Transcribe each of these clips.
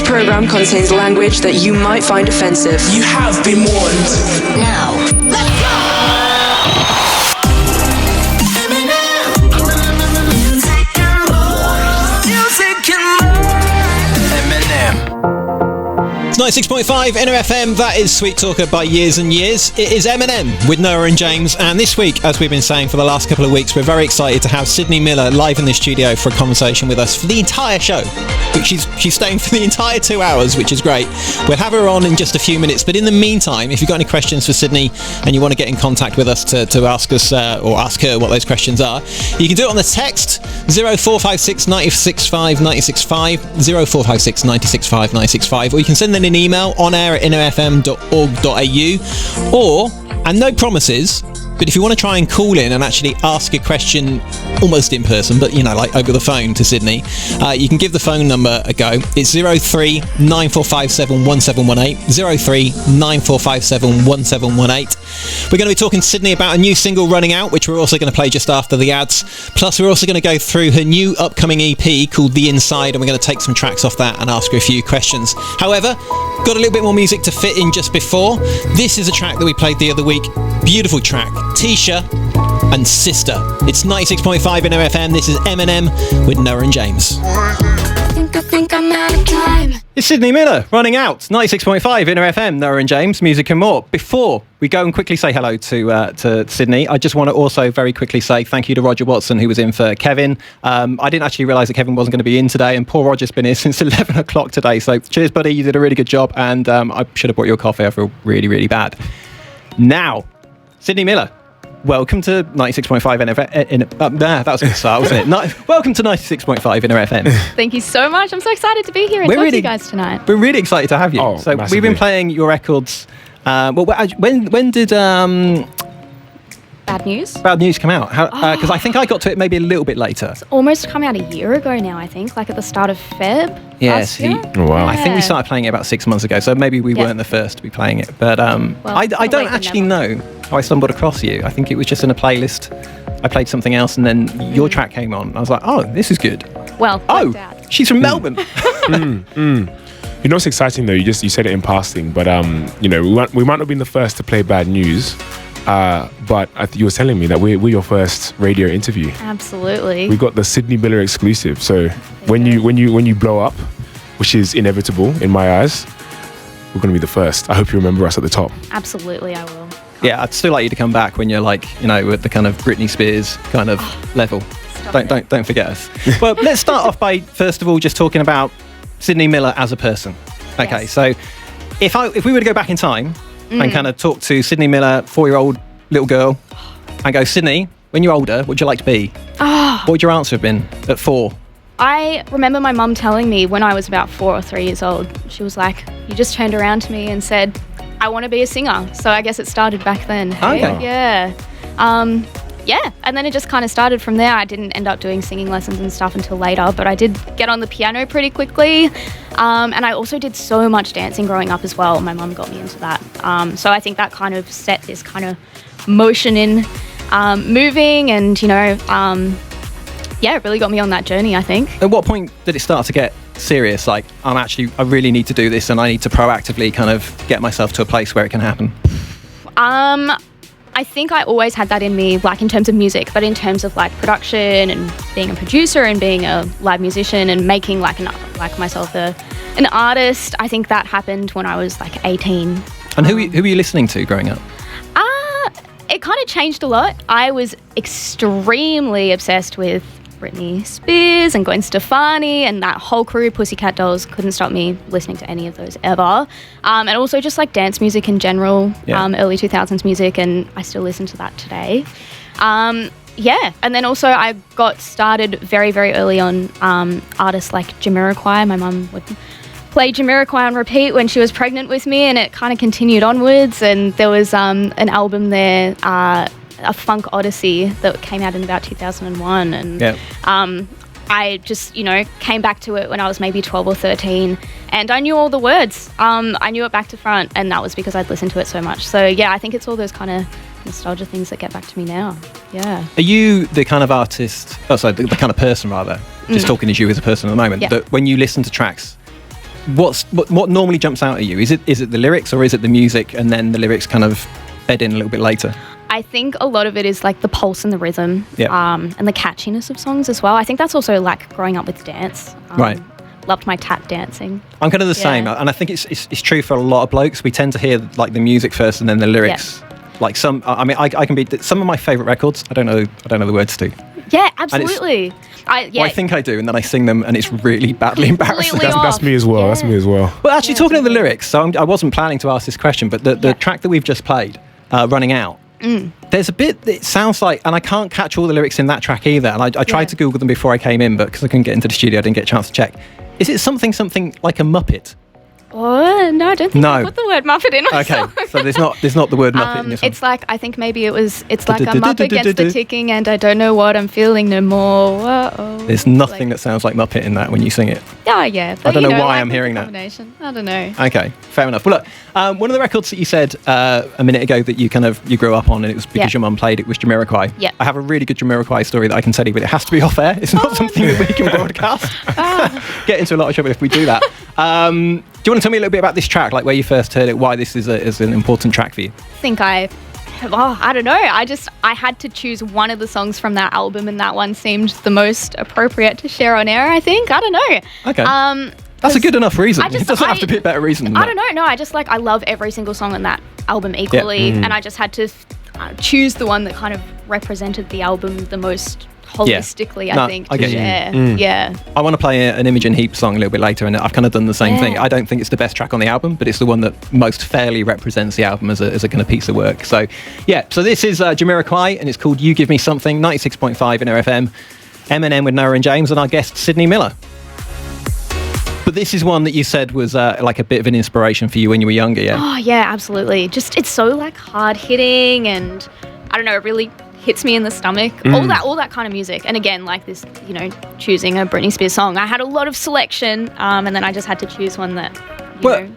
program contains language that you might find offensive. You have been warned. Now, let's go! It's 96.5 Inner FM, that is Sweet Talker by Years and Years. It is Eminem with Noah and James, and this week, as we've been saying for the last couple of weeks, we're very excited to have Sydney Miller live in the studio for a conversation with us for the entire show. She's staying for the entire 2 hours, which is great. We'll have her on in just a few minutes, but in the meantime, if you've got any questions for Sydney and you want to get in contact with us to ask us or ask her what those questions are, you can do it on the text 0456 965 965, 0456 965 965, or you can send in an email on air at innerfm.org.au, or, and no promises, but if you want to try and call in and actually ask a question almost in person, but like over the phone to Sydney, you can give the phone number a go. It's 03 9457 1718, 03 9457 1718. We're going to be talking to Sydney about a new single running out, which we're also going to play just after the ads. Plus, we're also going to go through her new upcoming EP called The Inside, and we're going to take some tracks off that and ask her a few questions. However, got a little bit more music to fit in just before. This is a track that we played the other week. Beautiful track. Tisha and Sister. It's 96.5 in FM. This is Eminem with Noah and James. I think I'm out of time. It's Sydney Miller, running out. 96.5 in FM, Noah and James, music and more. Before we go and quickly say hello to Sydney, I just want to also very quickly say thank you to Roger Watson, who was in for Kevin. I didn't actually realise that Kevin wasn't going to be in today, and poor Roger's been here since 11 o'clock today. So cheers, buddy. You did a really good job, and I should have brought you a coffee. I feel really, really bad. Now, Sydney Miller, welcome to 96.5 that was a good start, wasn't it? Welcome to 96.5 Inner FM. Thank you so much. I'm so excited to be here and talk to you guys tonight. We're really excited to have you. Oh, so massively. We've been playing your records. When did Bad News? Bad News come out? Because I think I got to it maybe a little bit later. It's almost come out a year ago now, I think, like at the start of Feb. Yes. Year. Oh, wow. I think we started playing it about 6 months ago, so maybe we weren't the first to be playing it. But I don't actually know how I stumbled across you. I think it was just in a playlist. I played something else, and then your track came on. I was like, oh, this is good. Well, she's from Melbourne. You know what's exciting though? You said it in passing, but we might not have been the first to play Bad News. But you were telling me that we're your first radio interview. Absolutely. We got the Sydney Miller exclusive. So when you blow up, which is inevitable in my eyes, we're going to be the first. I hope you remember us at the top. Absolutely, I will. Yeah, I'd still like you to come back when you're like, at the kind of Britney Spears kind of level. Don't forget us. Well, let's start off by first of all just talking about Sydney Miller as a person. Okay, Yes. so if we were to go back in time and kind of talk to Sydney Miller, 4-year-old little girl, and go, Sydney, when you're older, what would you like to be? What would your answer have been at 4? I remember my mum telling me when I was about 4 or 3 years old, she was like, you just turned around to me and said, I want to be a singer. So I guess it started back then. Hey? Okay. Yeah. Yeah, and then it just kind of started from there. I didn't end up doing singing lessons and stuff until later, but I did get on the piano pretty quickly. And I also did so much dancing growing up as well. My mum got me into that. So I think that kind of set this kind of motion in moving and, it really got me on that journey, I think. At what point did it start to get serious? Like, I really need to do this and I need to proactively kind of get myself to a place where it can happen? I think I always had that in me, like in terms of music, but in terms of like production and being a producer and being a live musician and making myself an artist, I think that happened when I was like 18. And who were you listening to growing up? It kind of changed a lot. I was extremely obsessed with Britney Spears and Gwen Stefani and that whole crew, Pussycat Dolls. Couldn't stop me listening to any of those ever. And also just like dance music in general, early 2000s music, and I still listen to that today. And then also I got started very, very early on artists like Jamiroquai. My mum would play Jamiroquai on repeat when she was pregnant with me, and it kind of continued onwards, and there was an album there, a Funk Odyssey, that came out in about 2001, and I just, came back to it when I was maybe 12 or 13, and I knew all the words. I knew it back to front, and that was because I'd listened to it so much. So yeah, I think it's all those kind of nostalgia things that get back to me now. Yeah. Are you the kind of artist, the kind of person rather, just talking as you as a person at the moment, that when you listen to tracks, what normally jumps out at you? Is it the lyrics, or is it the music and then the lyrics kind of fed in a little bit later? I think a lot of it is like the pulse and the rhythm, Yeah. and the catchiness of songs as well. I think that's also like growing up with dance. Right. Loved my tap dancing. I'm kind of the Yeah. same, and I think it's true for a lot of blokes. We tend to hear like the music first and then the lyrics. Like some, I mean, I can be some of my favourite records. I don't know the words to. Yeah, absolutely. Well, I think I do, and then I sing them, and it's really badly embarrassing. Completely That's me as well. Yeah. That's me as well. Well, actually, talking of the lyrics, so I wasn't planning to ask this question, but the track that we've just played, Running Out, there's a bit that it sounds like, and I can't catch all the lyrics in that track either, and I tried to Google them before I came in, but because I couldn't get into the studio, I didn't get a chance to check. Is it something like a Muppet? Oh, no, I don't think I put the word Muppet in my Okay, song. so there's not the word Muppet in this one. It's like, I think maybe it's like I'm up against the ticking and I don't know what I'm feeling no more. Whoa. There's nothing that sounds like Muppet in that when you sing it. Oh, yeah. But, I don't know why like I'm hearing that. combination. I don't know. Okay, fair enough. Well, look, one of the records that you said a minute ago that you grew up on, and it was because your mum played it, was Jamiroquai. Yeah. I have a really good Jamiroquai story that I can tell you, but it has to be off air. It's not something that we can broadcast. Get into a lot of trouble if we do that. Do you want to tell me a little bit about this track, like where you first heard it, why this is an important track for you? I don't know. I had to choose one of the songs from that album, and that one seemed the most appropriate to share on air, I think. I don't know. Okay. That's a good enough reason. It doesn't have to be a better reason than that. I don't know. No, I love every single song on that album equally, and I just had to choose the one that kind of represented the album the most holistically, I think. I get you. Yeah. I want to play an Imogen Heap song a little bit later, and I've kind of done the same thing. I don't think it's the best track on the album, but it's the one that most fairly represents the album as a kind of piece of work. So, so this is Jamiroquai, and it's called You Give Me Something, 96.5 in RFM. M&M with Noah and James, and our guest, Sydney Miller. But this is one that you said was like a bit of an inspiration for you when you were younger, yeah? Oh, yeah, absolutely. Just, it's so like hard hitting, and I don't know, it really hits me in the stomach. All that kind of music. And again, like this, choosing a Britney Spears song. I had a lot of selection, and then I just had to choose one that, you know.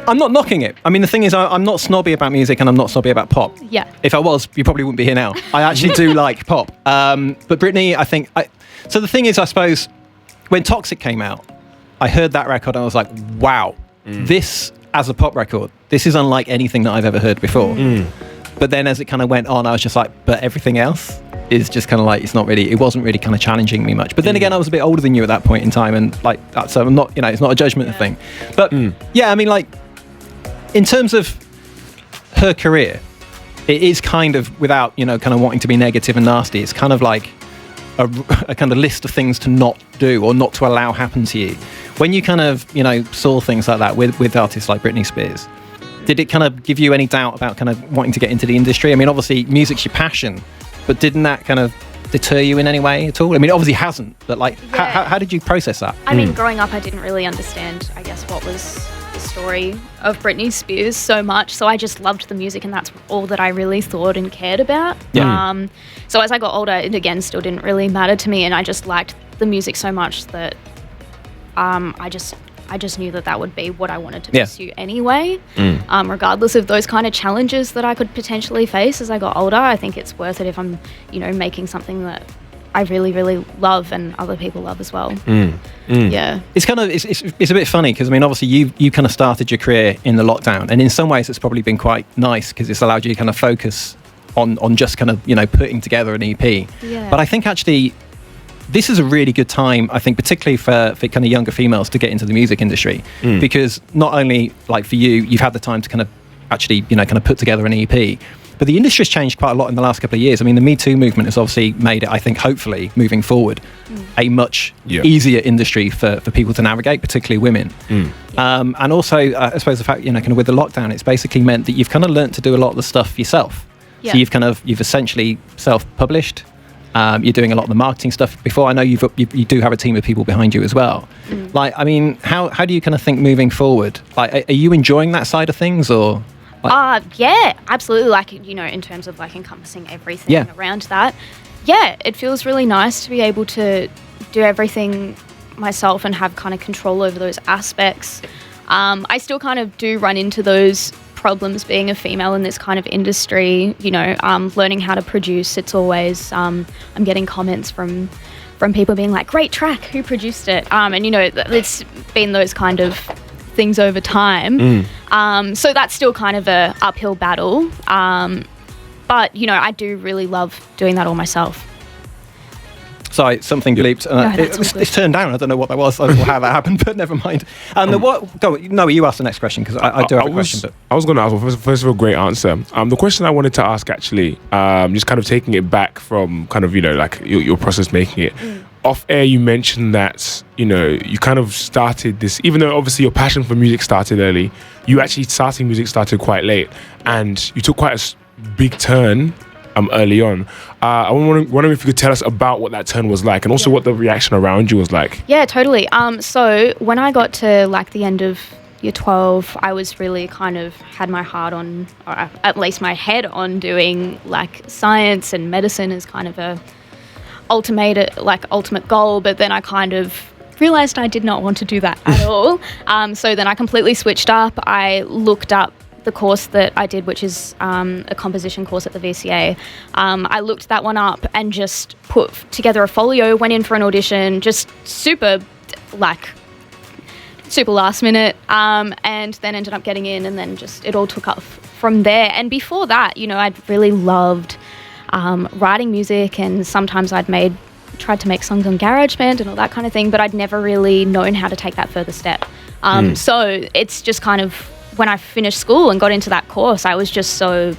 I'm not knocking it. I mean, the thing is, I'm not snobby about music, and I'm not snobby about pop. Yeah. If I was, you probably wouldn't be here now. I actually do like pop. But Britney, I think... So the thing is, I suppose, when Toxic came out, I heard that record and I was like, wow, this, as a pop record, this is unlike anything that I've ever heard before. But then as it kind of went on, I was just like, but everything else is just kind of like, it wasn't really kind of challenging me much. But then again, I was a bit older than you at that point in time, and like that, so I'm not, it's not a judgment thing. But I mean, like, in terms of her career, it is kind of, without, kind of wanting to be negative and nasty, it's kind of like a kind of list of things to not do or not to allow happen to you. When you kind of, saw things like that with artists like Britney Spears, did it kind of give you any doubt about kind of wanting to get into the industry? I mean, obviously, music's your passion, but didn't that kind of deter you in any way at all? I mean, it obviously hasn't, but like, how did you process that? I mean, growing up, I didn't really understand, I guess, what was the story of Britney Spears so much. So I just loved the music, and that's all that I really thought and cared about. Yeah. So as I got older, it again still didn't really matter to me, and I just liked the music so much that I just knew that would be what I wanted to pursue anyway, regardless of those kind of challenges that I could potentially face as I got older. I think it's worth it if I'm, making something that I really, really love and other people love as well. Yeah. It's kind of, it's a bit funny because, I mean, obviously you kind of started your career in the lockdown, and in some ways it's probably been quite nice because it's allowed you to kind of focus on just kind of, putting together an EP. Yeah. But I think actually this is a really good time, I think, particularly for kind of younger females to get into the music industry, because not only like for you, you've had the time to kind of actually, kind of put together an EP, but the industry's changed quite a lot in the last couple of years. I mean, the Me Too movement has obviously made it, I think, hopefully moving forward, a much easier industry for people to navigate, particularly women. And also, I suppose the fact, kind of with the lockdown, it's basically meant that you've kind of learnt to do a lot of the stuff yourself. Yeah. So you've essentially self-published. You're doing a lot of the marketing stuff. Before, I know you do have a team of people behind you as well. Like, I mean, how do you kind of think moving forward? Like, are you enjoying that side of things, or? Yeah, absolutely. Like, in terms of like encompassing everything around that. Yeah, it feels really nice to be able to do everything myself and have kind of control over those aspects. I still kind of do run into those problems being a female in this kind of industry, learning how to produce. It's always, I'm getting comments from people being like, great track, who produced it? And, it's been those kind of things over time. So that's still kind of a uphill battle. But, you know, I do really love doing that all myself. Sorry, something bleeped. It's turned down. I don't know what that was or how that happened, but never mind. Noah, you ask the next question, because I do have a question. But I was going to ask, well, first of all, great answer. The question I wanted to ask, actually, just kind of taking it back from kind of, you know, like your process making it. Off air, you mentioned that, you know, you kind of started this, even though obviously your passion for music started early, you actually starting music started quite late, and you took quite a big turn early on. I'm wondering if you could tell us about what that turn was like, and also what the reaction around you was like. Yeah, totally. So when I got to like the end of year 12, I was really kind of had my heart on, or at least my head on, doing like science and medicine as kind of a ultimate goal. But then I kind of realized I did not want to do that at all. So then I completely switched up. I looked up the course that I did, which is a composition course at the VCA. I looked that one up and just put together a folio, went in for an audition, just super last minute, and then ended up getting in, and then just it all took off from there. And before that, you know, I'd really loved writing music, and sometimes tried to make songs on GarageBand and all that kind of thing, but I'd never really known how to take that further step. So it's just kind of, when I finished school and got into that course, I was just so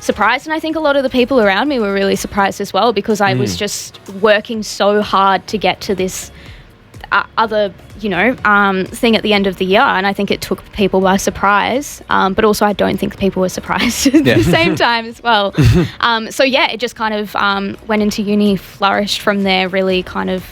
surprised, and I think a lot of the people around me were really surprised as well, because I was just working so hard to get to this other, you know, thing at the end of the year, and I think it took people by surprise, but also I don't think people were surprised at the same time as well. So yeah, it just kind of went into uni, flourished from there, really kind of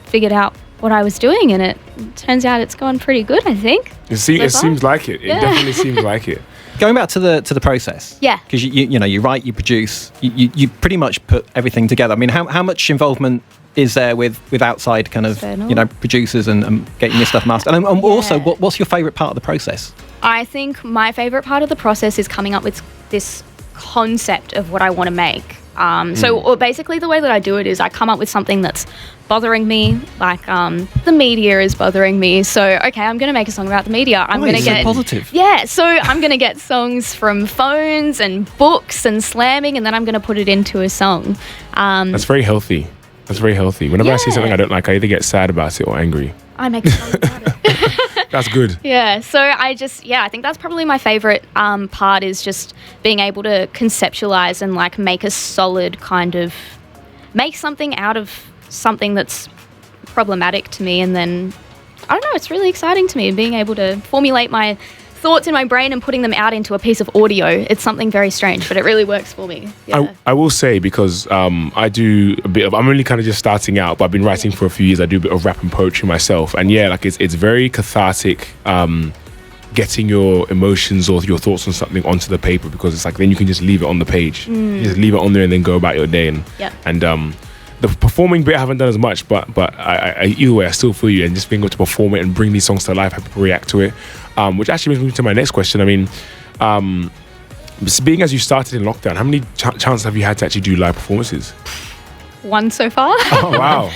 figured out what I was doing, and it turns out it's gone pretty good, I think. It seems like it. It definitely seems like it. Going back to the process, because you know, you write, you produce, you pretty much put everything together. I mean, how much involvement is there with outside kind of External. You know, producers and getting your stuff mastered? And also, what's your favourite part of the process? I think my favourite part of the process is coming up with this concept of what I want to make. So basically the way that I do it is I come up with something that's bothering me, like the media is bothering me. So, okay, I'm going to make a song about the media. I'm going to get... so positive. Yeah, so I'm going to get songs from phones and books and slamming, and then I'm going to put it into a song. That's very healthy. That's very healthy. Whenever I see something I don't like, I either get sad about it or angry. I make a song about it. That's good. Yeah, so I think that's probably my favourite part, is just being able to conceptualise and like make a solid kind of, make something out of something that's problematic to me, and then, I don't know, it's really exciting to me, being able to formulate my thoughts in my brain and putting them out into a piece of audio. It's something very strange, but it really works for me. Yeah. I will say, because I do a bit of, I'm only kind of just starting out, but I've been writing for a few years. I do a bit of rap and poetry myself, and yeah, like it's very cathartic, getting your emotions or your thoughts on something onto the paper, because it's like then you can just leave it on the page, you just leave it on there and then go about your day. And the performing bit I haven't done as much, but I either way I still feel you, and just being able to perform it and bring these songs to life, how people react to it, which actually brings me to my next question. I mean, being as you started in lockdown, how many chances have you had to actually do live performances? One so far. Oh, wow.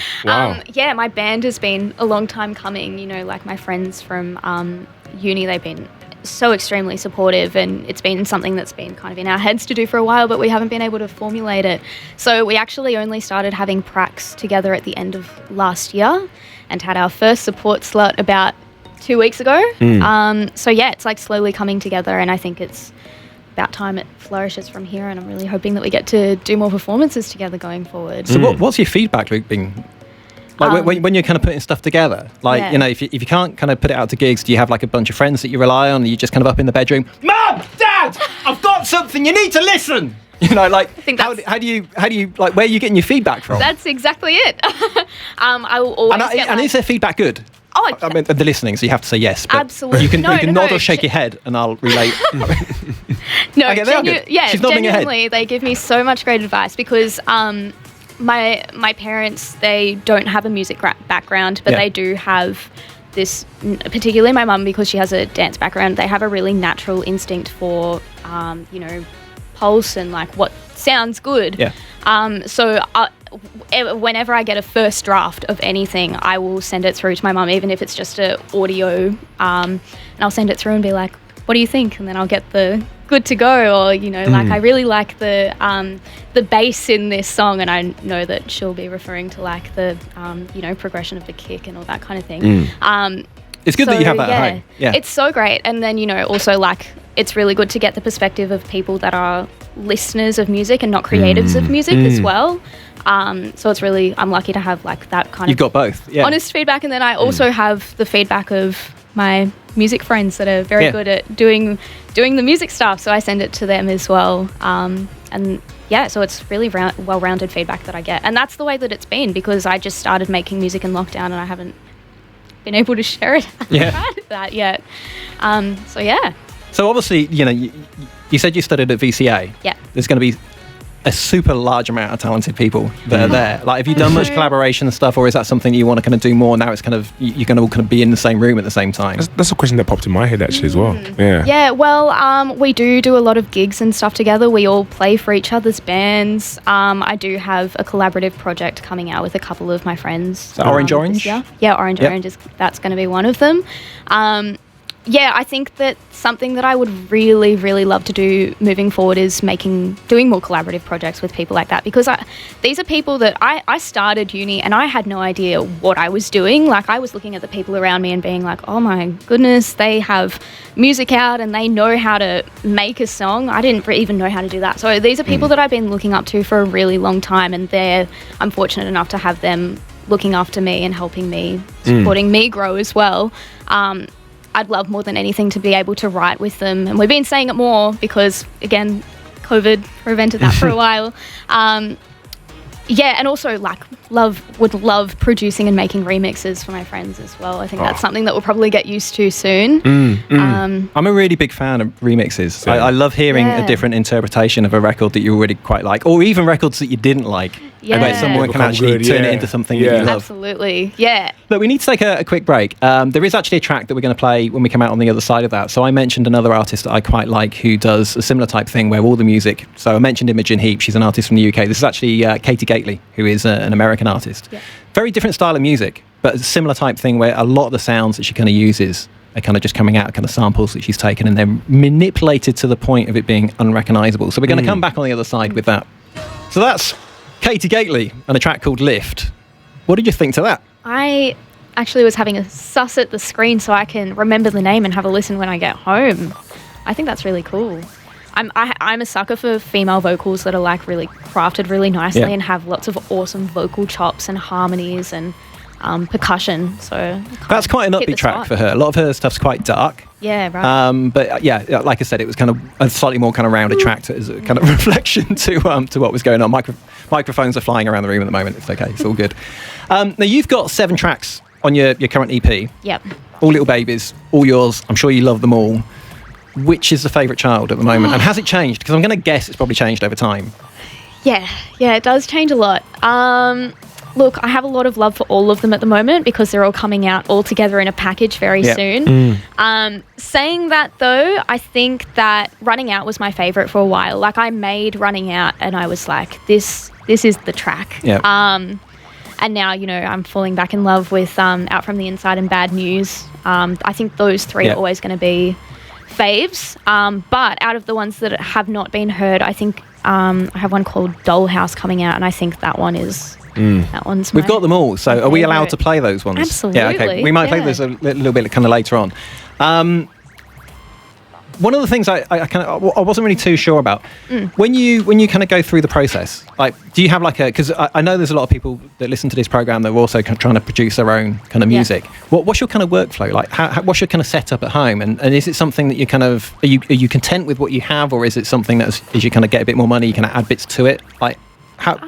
Yeah, my band has been a long time coming. You know, like my friends from uni, they've been so extremely supportive, and it's been something that's been kind of in our heads to do for a while, but we haven't been able to formulate it. So we actually only started having pracs together at the end of last year, and had our first support slot about 2 weeks ago. So yeah, it's like slowly coming together, and I think it's about time it flourishes from here, and I'm really hoping that we get to do more performances together going forward. So what's your feedback loop been? Like when you're kind of putting stuff together, like, you know, if you can't kind of put it out to gigs, do you have like a bunch of friends that you rely on? Are you just kind of up in the bedroom, Mum, Dad, I've got something, you need to listen? You know, like, how do you like, where are you getting your feedback from? That's exactly it. I will always and is their feedback good? Oh, I mean, the listening, so you have to say yes. But absolutely. You can nod or shake your head, and I'll relate. No, okay, they're good. Yeah, she's nodding her genuinely, head. they give me so much great advice, because my parents, they don't have a music background, but they do have this, particularly my mum, because she has a dance background, they have a really natural instinct for, you know, pulse and like what sounds good. Yeah. So whenever I get a first draft of anything, I will send it through to my mum, even if it's just an audio, and I'll send it through and be like, what do you think? And then I'll get the good to go, or, you know, like, I really like the bass in this song, and I know that she'll be referring to like the, you know, progression of the kick and all that kind of thing. It's good that you have that at home. Yeah. It's so great. And then, you know, also like, it's really good to get the perspective of people that are listeners of music and not creatives of music as well. So it's really, I'm lucky to have like that kind You've got both. Yeah. honest feedback. And then I also have the feedback of my music friends that are very good at doing the music stuff. So I send it to them as well. And yeah, so it's really well-rounded feedback that I get. And that's the way that it's been, because I just started making music in lockdown and I haven't been able to share it outside of that yet. So yeah. So obviously, you know, you said you studied at VCA. Yeah. There's going to be a super large amount of talented people that are there. Like, have you done much collaboration and stuff, or is that something you want to kind of do more now? It's kind of, you're going to all kind of be in the same room at the same time. That's a question that popped in my head actually as well. Yeah, well, we do a lot of gigs and stuff together. We all play for each other's bands. I do have a collaborative project coming out with a couple of my friends. So Orange Orange? Yeah, Orange Orange, that's going to be one of them. Yeah, I think that something that I would really, really love to do moving forward is doing more collaborative projects with people like that, because these are people that I started uni and I had no idea what I was doing. Like, I was looking at the people around me and being like, oh my goodness, they have music out and they know how to make a song. I didn't even know how to do that. So these are people that I've been looking up to for a really long time, and I'm fortunate enough to have them looking after me and helping me, supporting me grow as well. I'd love more than anything to be able to write with them. And we've been saying it more because, again, COVID prevented that for a while. Yeah, and also would love producing and making remixes for my friends as well. I think that's something that we'll probably get used to soon. I'm a really big fan of remixes. I love hearing a different interpretation of a record that you already quite like, or even records that you didn't like. Yeah. Where someone can actually turn it into something that you love. Absolutely, yeah. But we need to take a quick break. There is actually a track that we're going to play when we come out on the other side of that. So I mentioned another artist that I quite like who does a similar type thing where all the music... So I mentioned Imogen Heap. She's an artist from the UK. This is actually Katie Gately, who is an American artist. Yeah. Very different style of music, but a similar type thing where a lot of the sounds that she kind of uses are kind of just coming out, kind of samples that she's taken, and they're manipulated to the point of it being unrecognisable. So we're going to come back on the other side with that. So that's Katie Gately and a track called Lift. What did you think to that? I actually was having a suss at the screen so I can remember the name and have a listen when I get home. I think that's really cool. I'm a sucker for female vocals that are like really crafted really nicely and have lots of awesome vocal chops and harmonies and percussion. So that's quite an upbeat track for her. A lot of her stuff's quite dark. Yeah, right. But yeah, like I said, it was kind of a slightly more kind of rounded track as a kind of reflection to what was going on. Microphones are flying around the room at the moment. It's okay. It's all good. Now you've got 7 tracks on your current EP. Yep. All little babies, all yours. I'm sure you love them all. Which is the favourite child at the moment? And has it changed? Because I'm going to guess it's probably changed over time. Yeah, it does change a lot. Look, I have a lot of love for all of them at the moment because they're all coming out all together in a package very soon. Saying that though, I think that Running Out was my favourite for a while. Like, I made Running Out and I was like, this is the track. Yeah. And now, you know, I'm falling back in love with Out From the Inside and Bad News. I think those 3 are always going to be faves. But out of the ones that have not been heard, I think I have one called Dollhouse coming out, and I think that one is... That one's We've got them all, so are we allowed to play those ones? Absolutely. Yeah, okay. We might play those a little bit kind of later on. One of the things I wasn't really too sure about when you kind of go through the process, like, do you have like because I know there's a lot of people that listen to this program that are also trying to produce their own kind of music. What's your kind of workflow like? What's your kind of setup at home? And is it something that you kind of are you content with what you have, or is it something that as you kind of get a bit more money, you can add bits to it? Like,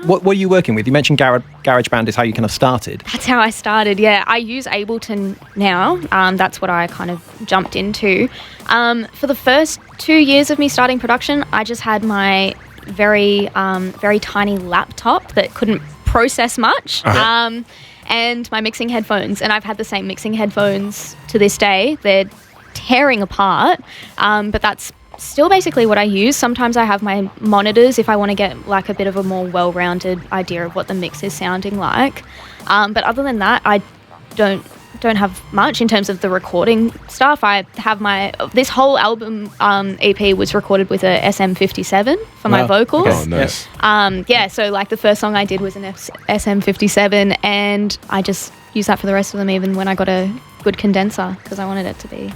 what are you working with? You mentioned GarageBand is how you kind of started. That's how I started, yeah. I use Ableton now. That's what I kind of jumped into. For the first 2 years of me starting production, I just had my very tiny laptop that couldn't process much, and my mixing headphones. And I've had the same mixing headphones to this day. They're tearing apart, but that's still basically what I use. Sometimes I have my monitors if I want to get like a bit of a more well-rounded idea of what the mix is sounding like. But other than that, I don't have much in terms of the recording stuff. I have this whole album EP was recorded with a SM57 for my vocals. Oh, nice. So like the first song I did was an SM57, and I just use that for the rest of them, even when I got a good condenser, because I wanted it to be.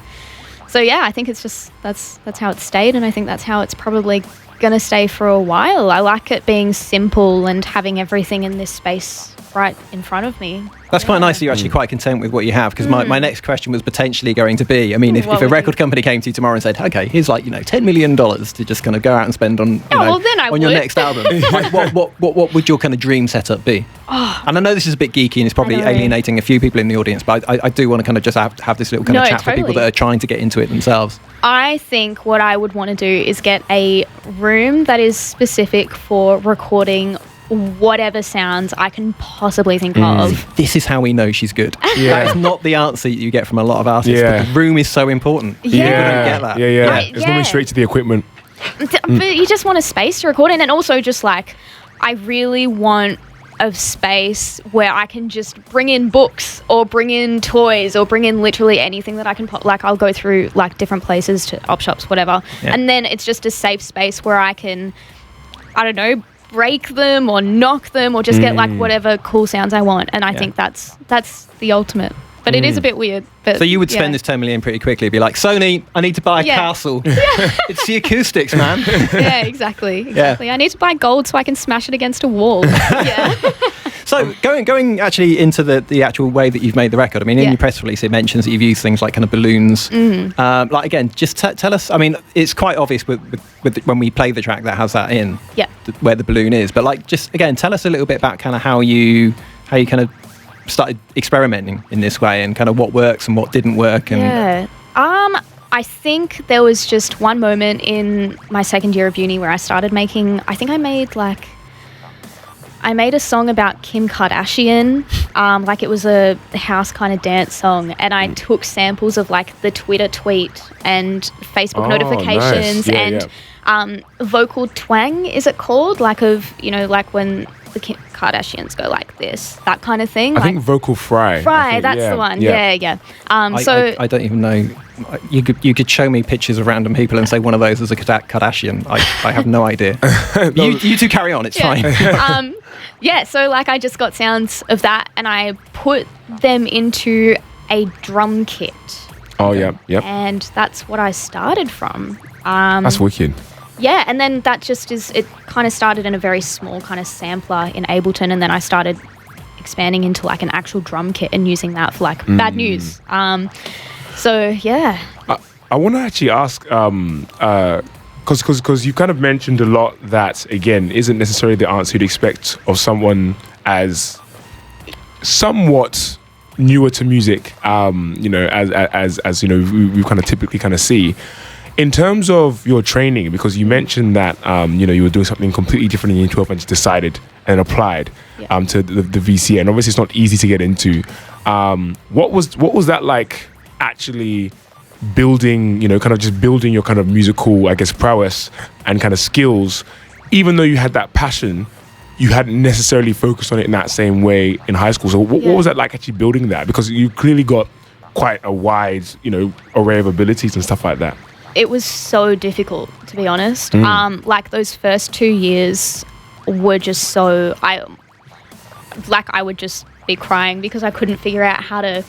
So yeah, I think it's just that's how it stayed, and I think that's how it's probably going to stay for a while. I like it being simple and having everything in this space right in front of me. That's quite nice that you're actually quite content with what you have, because my next question was potentially going to be, I mean, if a record company came to you tomorrow and said, okay, here's like, $10 million to just kind of go out and spend on, on your next album, what would your kind of dream setup be? And I know this is a bit geeky and it's probably alienating a few people in the audience, but I do want to kind of just have this little kind of chat for people that are trying to get into it themselves. I think what I would want to do is get a room that is specific for recording whatever sounds I can possibly think of. This is how we know she's good. Yeah. That's not the answer you get from a lot of artists. Yeah. But the room is so important. Yeah. People don't get that. Yeah. It's normally straight to the equipment. But you just want a space to record in, and also just like, I really want a space where I can just bring in books or bring in toys or bring in literally anything that I can like I'll go through like different places to op shops, whatever. Yeah. And then it's just a safe space where I can, I don't know, break them or knock them or just get like whatever cool sounds I want. And I think that's the ultimate. But it is a bit weird. But so you would spend this $10 million pretty quickly. Be like, Sony, I need to buy a castle. It's the acoustics, man. Yeah, exactly. I need to buy gold so I can smash it against a wall. So going actually into the actual way that you've made the record, I mean, in your press release, it mentions that you've used things like kind of balloons. Like, again, just tell us, I mean, it's quite obvious with when we play the track that has that in, where the balloon is. But like, just, again, tell us a little bit about kind of how you kind of started experimenting in this way and kind of what works and what didn't work. And I think there was just one moment in my second year of uni where I started making, I think I made a song about Kim Kardashian, like it was a house kind of dance song, and I took samples of like the Twitter tweet and Facebook notifications and vocal twang, is it called? Like of, like when the Kardashians go like this, that kind of thing. I think vocal fry. That's the one. Yeah. I don't even know. You could show me pictures of random people and say one of those is a Kardashian. I have no idea. You two carry on. It's fine. So like I just got sounds of that and I put them into a drum kit. Oh yeah. And that's what I started from. That's wicked. Yeah, and then that just it kind of started in a very small kind of sampler in Ableton, and then I started expanding into like an actual drum kit and using that for like Bad News. So yeah. I want to actually ask, because you kind of mentioned a lot that, again, isn't necessarily the answer you'd expect of someone as somewhat newer to music, as we kind of typically kind of see. In terms of your training, because you mentioned that you were doing something completely different in year 12 and just decided and applied to the VCA, and obviously it's not easy to get into. What was that like actually building, kind of just building your kind of musical, I guess, prowess and kind of skills, even though you had that passion, you hadn't necessarily focused on it in that same way in high school. So what was that like actually building that? Because you clearly got quite a wide, array of abilities and stuff like that. It was so difficult, to be honest. Like those first 2 years were just so, I would just be crying because I couldn't figure out how to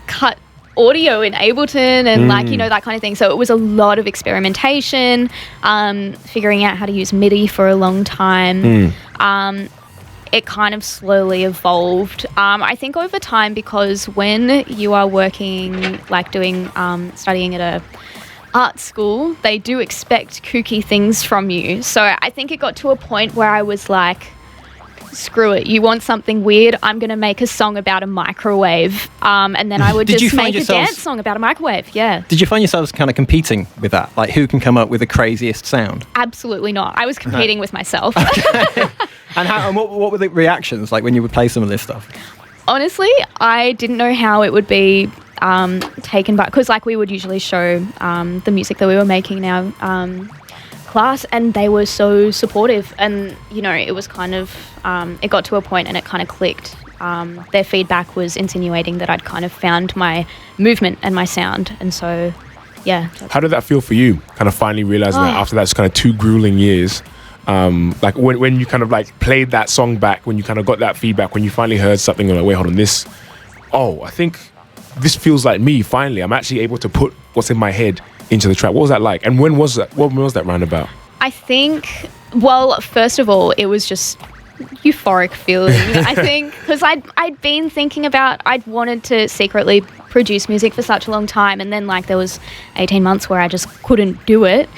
cut audio in Ableton and that kind of thing. So it was a lot of experimentation, figuring out how to use MIDI for a long time. It kind of slowly evolved. I think over time, because when you are working, like doing, studying at a art school, they do expect kooky things from you. So I think it got to a point where I was like, screw it, you want something weird, I'm going to make a song about a microwave. And then I would just make a dance song about a microwave. Yeah. Did you find yourselves kind of competing with that? Like, who can come up with the craziest sound? Absolutely not. I was competing with myself. Okay. And what were the reactions like when you would play some of this stuff? Honestly, I didn't know how it would be taken by, because like we would usually show the music that we were making in our class, and they were so supportive, and you know, it was kind of it got to a point and it kind of clicked. Their feedback was insinuating that I'd kind of found my movement and my sound, and so yeah. How did that feel for you, kind of finally realizing that after that kind of 2 grueling years? Like when you kind of like played that song back, when you kind of got that feedback, when you finally heard something, like, wait, hold on, this, I think this feels like me. Finally, I'm actually able to put what's in my head into the track. What was that like? And when was that? When was that roundabout? I think, well, first of all, it was just euphoric feeling. I think because I'd been thinking about, I'd wanted to secretly produce music for such a long time, and then like there was 18 months where I just couldn't do it.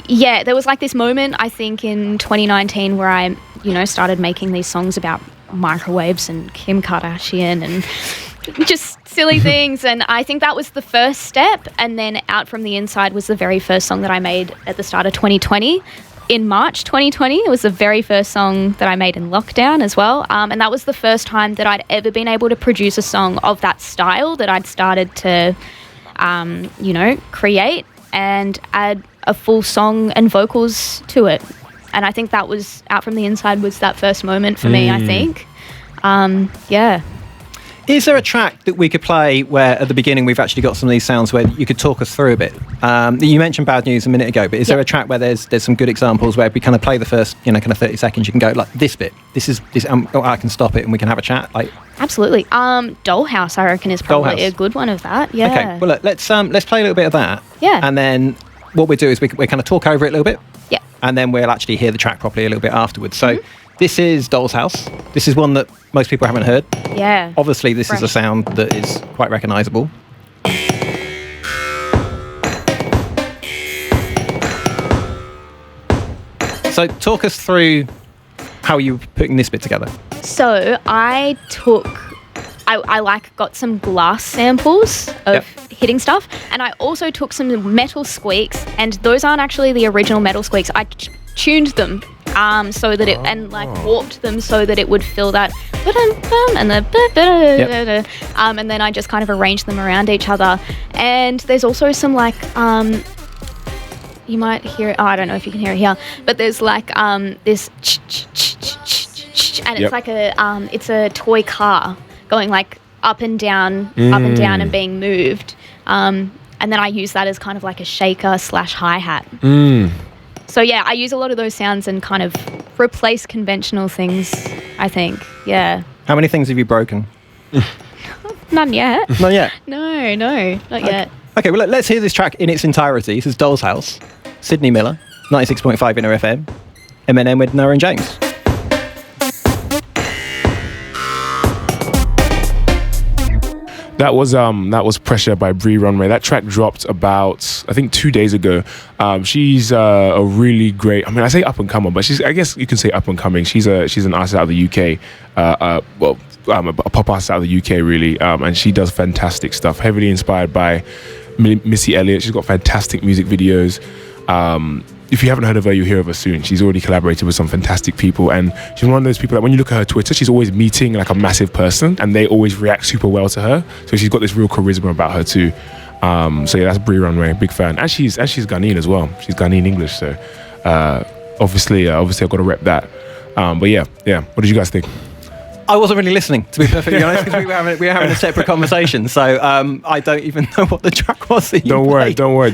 Yeah, there was like this moment, I think, in 2019 where I, you know, started making these songs about microwaves and Kim Kardashian and just silly things, and I think that was the first step. And then Out From the Inside was the very first song that I made at the start of 2020. In March 2020, it was the very first song that I made in lockdown as well, and that was the first time that I'd ever been able to produce a song of that style that I'd started to, you know, create and add a full song and vocals to it. And I think that was Out From the Inside was that first moment for me, I think. Yeah. Is there a track that we could play where at the beginning we've actually got some of these sounds where you could talk us through a bit? You mentioned Bad News a minute ago, but is there a track where there's some good examples where we kind of play the first, you know, kind of 30 seconds, you can go like this bit, this is this, I can stop it and we can have a chat? Like, absolutely. Dollhouse, I reckon, is probably a good one of that. Yeah. Okay. Well, look, let's play a little bit of that. Yeah. And then what we do is we kind of talk over it a little bit. Yeah. And then we'll actually hear the track properly a little bit afterwards. So this is Doll's House. This is one that most people haven't heard. Yeah. Obviously, this is a sound that is quite recognisable. So talk us through how you were putting this bit together. So I got some glass samples of hitting stuff, and I also took some metal squeaks, and those aren't actually the original metal squeaks. I tuned them so that it, and like warped them so that it would fill that and the and then I just kind of arranged them around each other. And there's also some like you might hear it, I don't know if you can hear it here, but there's like this and it's like it's a toy car going like up and down and being moved, and then I use that as kind of like a shaker / hi-hat. So yeah, I use a lot of those sounds and kind of replace conventional things, I think. Yeah. How many things have you broken? None yet. Not yet? No, not yet. Okay, well, let's hear this track in its entirety. This is Doll's House, Sydney Miller, 96.5 Inner FM, M&M with Noah and James. That was Pressure by Bree Runway. That track dropped about, I think, 2 days ago. She's a really great, I mean, I say up and comer, but I guess you can say up and coming. She's an artist out of the UK, a pop artist out of the UK, really, and she does fantastic stuff, heavily inspired by Missy Elliott. She's got fantastic music videos. If you haven't heard of her, you'll hear of her soon. She's already collaborated with some fantastic people, and she's one of those people that when you look at her Twitter, she's always meeting like a massive person, and they always react super well to her. So she's got this real charisma about her too. So yeah, that's Bree Runway, big fan, and she's Ghanaian as well. She's Ghanaian English, so obviously I've got to rep that. But yeah. What did you guys think? I wasn't really listening, to be perfectly honest, because we were having a separate conversation. So I don't even know what the track was that you played. Don't worry.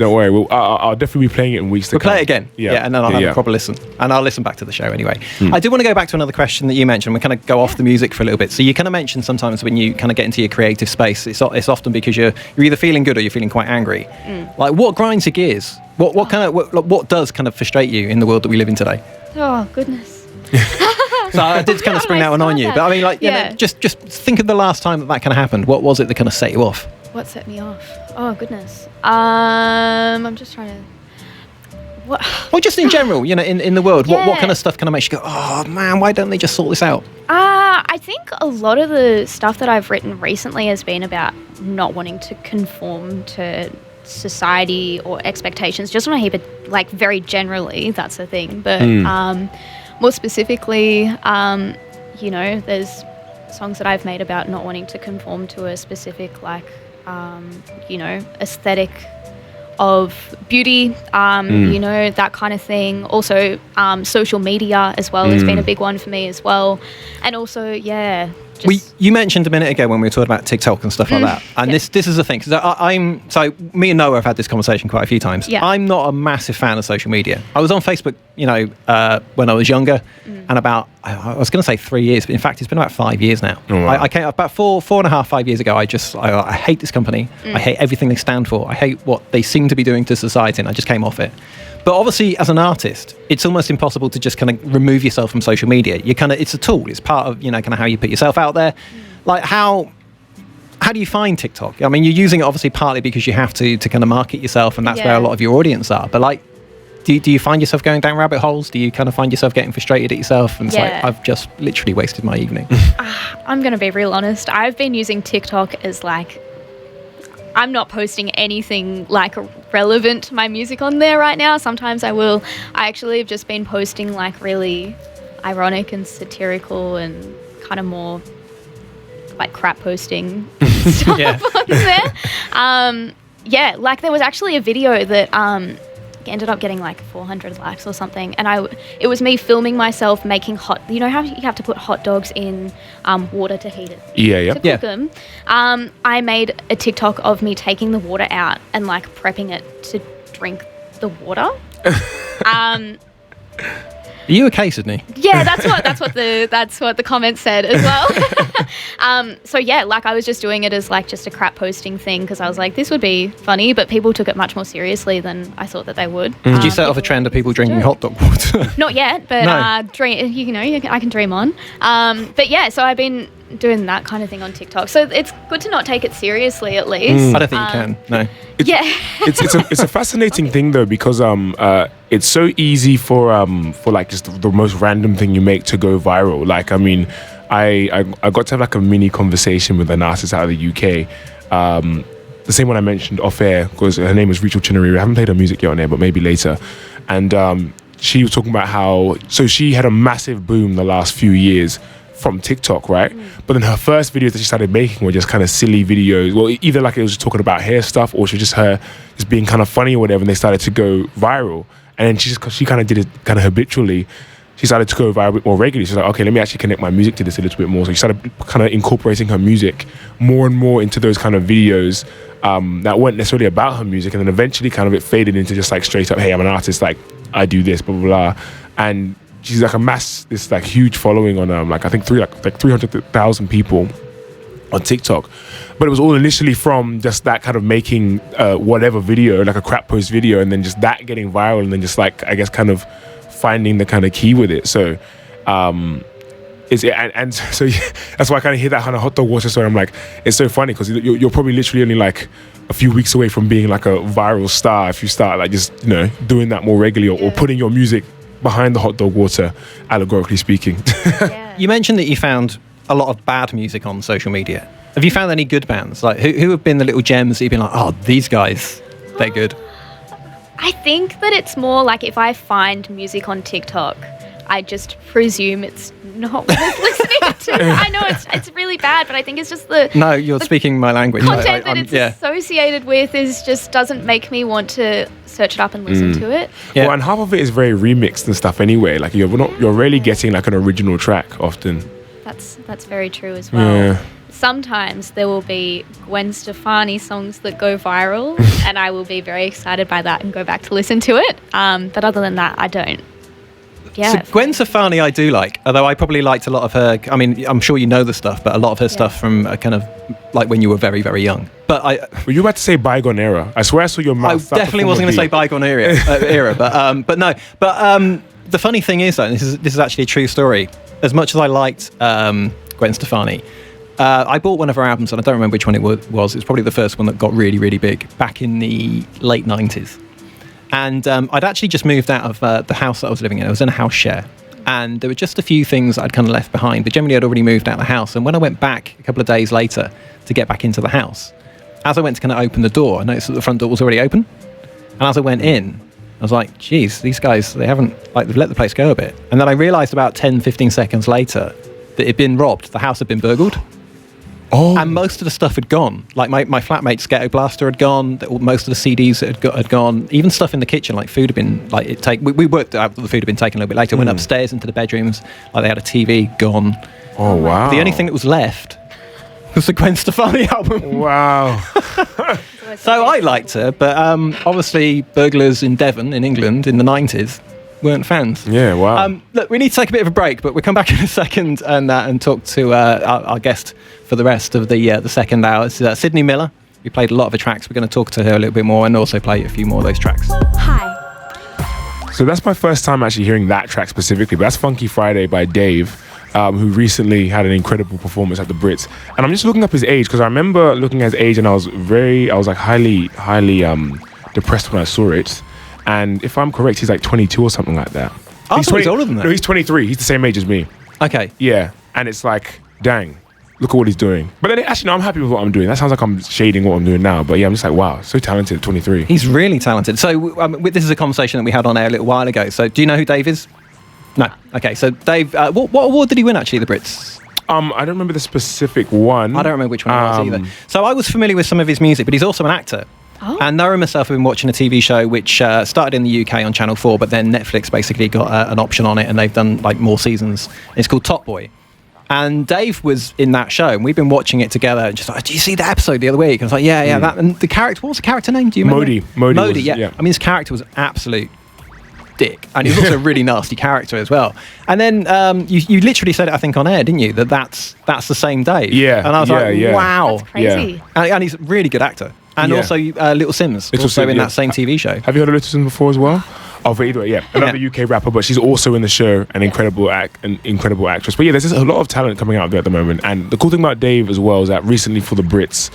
I'll definitely be playing it in weeks to come. We'll play it again. Yeah, and then I'll have a proper listen. And I'll listen back to the show anyway. I do want to go back to another question that you mentioned. We kind of go off the music for a little bit. So you kind of mentioned sometimes when you kind of get into your creative space, it's often because you're either feeling good or you're feeling quite angry. Like, what grinds your gears? What does kind of frustrate you in the world that we live in today? Oh, goodness. So I did kind of spring that one on you, but I mean, like, you know, just think of the last time that kind of happened. What was it that kind of set you off? What set me off? Oh, goodness. I'm just trying to. What? Well, just in general, you know, in the world, what kind of stuff kind of makes you go, oh man, why don't they just sort this out? I think a lot of the stuff that I've written recently has been about not wanting to conform to society or expectations. Just want to keep it like very generally. That's the thing, but. More specifically, you know, there's songs that I've made about not wanting to conform to a specific, like, aesthetic of beauty, that kind of thing. Also, social media as well has been a big one for me as well. And also, you mentioned a minute ago when we were talking about TikTok and stuff like that, and this is the thing, because me and Noah have had this conversation quite a few times. Yeah. I'm not a massive fan of social media. I was on Facebook, when I was younger, and about, I was going to say 3 years, but in fact it's been about 5 years now. Oh, wow. I came up about 4.5 years ago. I hate this company. I hate everything they stand for. I hate what they seem to be doing to society, and I just came off it. But obviously, as an artist, it's almost impossible to just kind of remove yourself from social media. It's a tool. It's part of, kind of how you put yourself out there. Like, how do you find TikTok? I mean, you're using it obviously partly because you have to kind of market yourself, and that's where a lot of your audience are. But like, do you find yourself going down rabbit holes? Do you kind of find yourself getting frustrated at yourself? And it's like, I've just literally wasted my evening. I'm going to be real honest. I've been using TikTok as like, I'm not posting anything like relevant to my music on there right now. Sometimes I will. I actually have just been posting like really ironic and satirical and kind of more like crap posting stuff on there. Like there was actually a video that ended up getting like 400 likes or something, and it was me filming myself making how you have to put hot dogs in water to heat it to cook them. I made a TikTok of me taking the water out and like prepping it to drink the water. Are you okay, Sydney? Yeah, that's what the comments said as well. Like I was just doing it as like just a crap posting thing because I was like, this would be funny, but people took it much more seriously than I thought that they would. Did you set off a trend of people drinking hot dog water? Not yet, but I can dream on. So I've been doing that kind of thing on TikTok. So it's good to not take it seriously, at least. I don't think you can. No. It's a fascinating thing though, because it's so easy for like just the most random thing you make to go viral. Like, I mean, I got to have like a mini conversation with an artist out of the UK. The same one I mentioned off air, because her name is Rachel Chinnery. I haven't played her music yet on air, but maybe later. And she was talking about so she had a massive boom the last few years from TikTok, right? But then her first videos that she started making were just kind of silly videos. Well, either like it was just talking about hair stuff, or she was just being kind of funny or whatever, and they started to go viral. And then she kind of did it kind of habitually. She started to go viral a bit more regularly. She's like, okay, let me actually connect my music to this a little bit more. So she started kind of incorporating her music more and more into those kind of videos that weren't necessarily about her music. And then eventually kind of it faded into just like straight up, hey, I'm an artist, like I do this, blah, blah, blah. And she's like this like huge following on like I think 300,000 people on TikTok. But it was all initially from just that kind of making whatever video, like a crap post video, and then just that getting viral, and then just like I guess kind of finding the kind of key with it. So so that's why I kind of hear that kind of hot dog water story. I'm like, it's so funny because you're probably literally only like a few weeks away from being like a viral star if you start like just doing that more regularly, or putting your music behind the hot dog water, allegorically speaking. You mentioned that you found a lot of bad music on social media. Have you found any good bands? Like who have been the little gems that you've been like, oh, these guys, they're good? I think that it's more like if I find music on TikTok, I just presume it's not worth listening to. I know it's really bad, but I think it's just No, you're speaking my language. Content that it's associated with just doesn't make me want to search it up and listen to it. Yeah. Well, and half of it is very remixed and stuff anyway. Like you're rarely getting like an original track often. That's very true as well. Yeah. Sometimes there will be Gwen Stefani songs that go viral and I will be very excited by that and go back to listen to it. But other than that, I don't. Yeah. So Gwen Stefani I do like, although I probably liked a lot of her. I mean, I'm sure you know the stuff, but a lot of her stuff from kind of like when you were very, very young. But were you about to say bygone era? I swear I saw your mouth. I definitely wasn't going to say bygone era, but no. But the funny thing is, though, and this is actually a true story. As much as I liked Gwen Stefani, I bought one of her albums, and I don't remember which one it was. It was probably the first one that got really, really big back in the late 90s. And I'd actually just moved out of the house that I was living in. I was in a house share. And there were just a few things I'd kind of left behind. But generally, I'd already moved out of the house. And when I went back a couple of days later to get back into the house, as I went to kind of open the door, I noticed that the front door was already open. And as I went in, I was like, geez, these guys, they've let the place go a bit. And then I realised about 10, 15 seconds later that it had been robbed. The house had been burgled. Oh. And most of the stuff had gone. Like my flatmate's Ghetto Blaster had gone. Most of the CDs had gone. Even stuff in the kitchen, like food had been like we worked out that the food had been taken a little bit later. Went upstairs into the bedrooms, like they had a TV gone. Oh wow! The only thing that was left was the Gwen Stefani album. Wow. So I liked her, but obviously burglars in Devon in England in the 90s weren't fans. Yeah, wow. Look, we need to take a bit of a break, but we'll come back in a second and talk to our guest for the rest of the second hour. It's Sydney Miller. We played a lot of her tracks. We're going to talk to her a little bit more and also play a few more of those tracks. Hi. So that's my first time actually hearing that track specifically, but that's Funky Friday by Dave, who recently had an incredible performance at the Brits. And I'm just looking up his age, because I remember looking at his age and I was like highly depressed when I saw it. And if I'm correct, he's like 22 or something like that. Oh, he's older than that. No, he's 23. He's the same age as me. Okay. Yeah. And it's like, dang, look at what he's doing. But then actually, no, I'm happy with what I'm doing. That sounds like I'm shading what I'm doing now. But yeah, I'm just like, wow, so talented at 23. He's really talented. So this is a conversation that we had on air a little while ago. So do you know who Dave is? No. Okay, so Dave, what award did he win actually, the Brits? I don't remember the specific one. I don't remember which one it was either. So I was familiar with some of his music, but he's also an actor. Oh. And Noah and myself have been watching a TV show which started in the UK on Channel 4, but then Netflix basically got an option on it, and they've done like more seasons. It's called Top Boy. And Dave was in that show, and we've been watching it together. And just like, do you see the episode the other week? And I was like, yeah. That, and the character, what was the character name? Do you remember? Modi, yeah. I mean, his character was absolute dick, and he was also a really nasty character as well. And then you literally said it, I think, on air, didn't you? That's the same Dave. Yeah. And I was wow. That's crazy. And he's a really good actor. And also Little Sims, Little also Sims, in yeah. that same TV show. Have you heard of Little Sims before as well? Oh, but either way, yeah. Another UK rapper, but she's also in the show, an incredible actress. But yeah, there's just a lot of talent coming out there at the moment. And the cool thing about Dave as well is that recently for the Brits,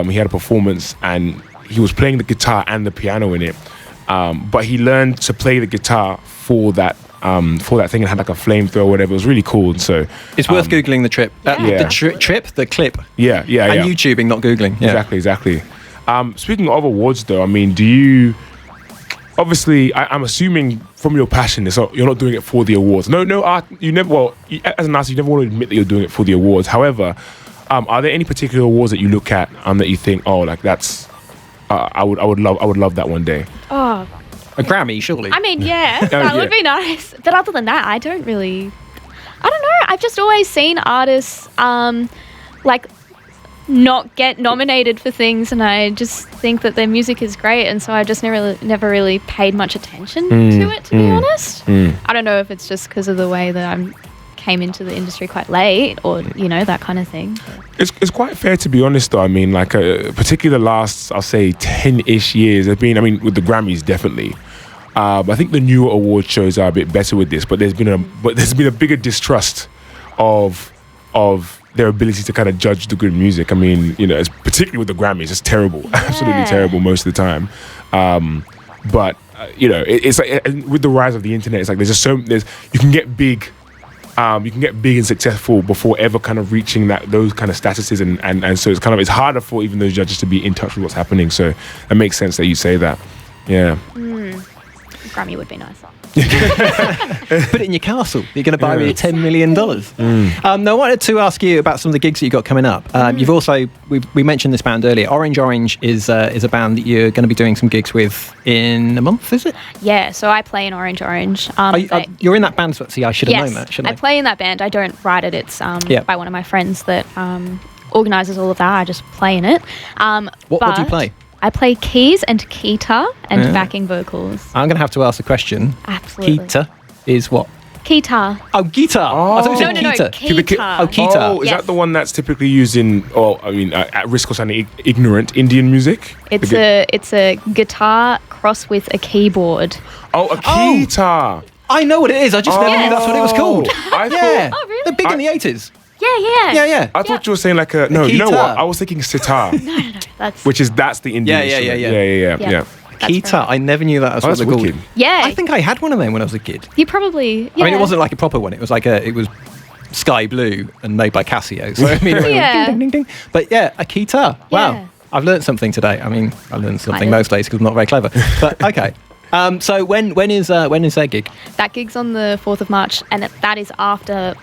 he had a performance and he was playing the guitar and the piano in it. But he learned to play the guitar for that thing and had like a flamethrower or whatever. It was really cool. So it's worth Googling the trip. Yeah. The clip. Yeah. And YouTubing, not Googling. Yeah. Exactly. Speaking of awards though, I mean, do you... Obviously, I'm assuming from your passion, you're not doing it for the awards. No, you never. Well, as an artist, you never want to admit that you're doing it for the awards. However, are there any particular awards that you look at that you think, oh, like that's, I would love that one day? Oh, a Grammy, surely. I mean, yeah, that would be nice. But other than that, I don't know. I've just always seen artists like not get nominated for things, and I just think that their music is great, and so I just never really paid much attention to it, to be honest. I don't know if it's just because of the way that I came into the industry quite late, or that kind of thing. It's quite fair, to be honest though. I mean, like particularly the last, I'll say 10-ish years have been, I mean, with the Grammys definitely. I think the newer award shows are a bit better with this, but there's been a bigger distrust of their ability to kind of judge the good music. I mean, it's particularly with the Grammys, it's terrible, absolutely terrible most of the time. But it's like with the rise of the internet, it's like you can get big and successful before ever kind of reaching those kind of statuses, and so it's harder for even those judges to be in touch with what's happening. So it makes sense that you say that. Yeah. Grammy would be nice. Put it in your castle. You're going to buy me $10 million. Now, I wanted to ask you about some of the gigs that you've got coming up. You've also, we mentioned this band earlier. Orange is a band that you're going to be doing some gigs with in a month, is it? Yeah, so I play in Orange. You're in that band, so I should have known that, shouldn't I? I play in that band. I don't write it. It's by one of my friends that organises all of that. I just play in it. What do you play? I play keys and guitar and backing vocals. I'm going to have to ask a question. Absolutely. Guitar is what? Guitar. Oh, guitar. Oh. I thought you said guitar. Oh, guitar. Oh, is that the one that's typically used in, at risk of sounding ignorant, Indian music? It's a guitar cross with a keyboard. Oh, a guitar. I know what it is. I just never knew that's what it was called. I thought... Oh, really? They're big in the 80s. Yeah. I thought you were saying like a... No, you know what? I was thinking sitar. No. That's the Indian instrument. Yeah. Guitar. I never knew that. That's what they're called. Yeah. I think I had one of them when I was a kid. You probably... Yeah. I mean, it wasn't like a proper one. It was like it was sky blue and made by Casio. So I mean, it went ding, ding, ding, ding. But yeah, a guitar. Wow. Yeah. I've learned something today. I mean, I learned something most days because I'm not very clever. But okay. So when is their gig? That gig's on the 4th of March, and that is after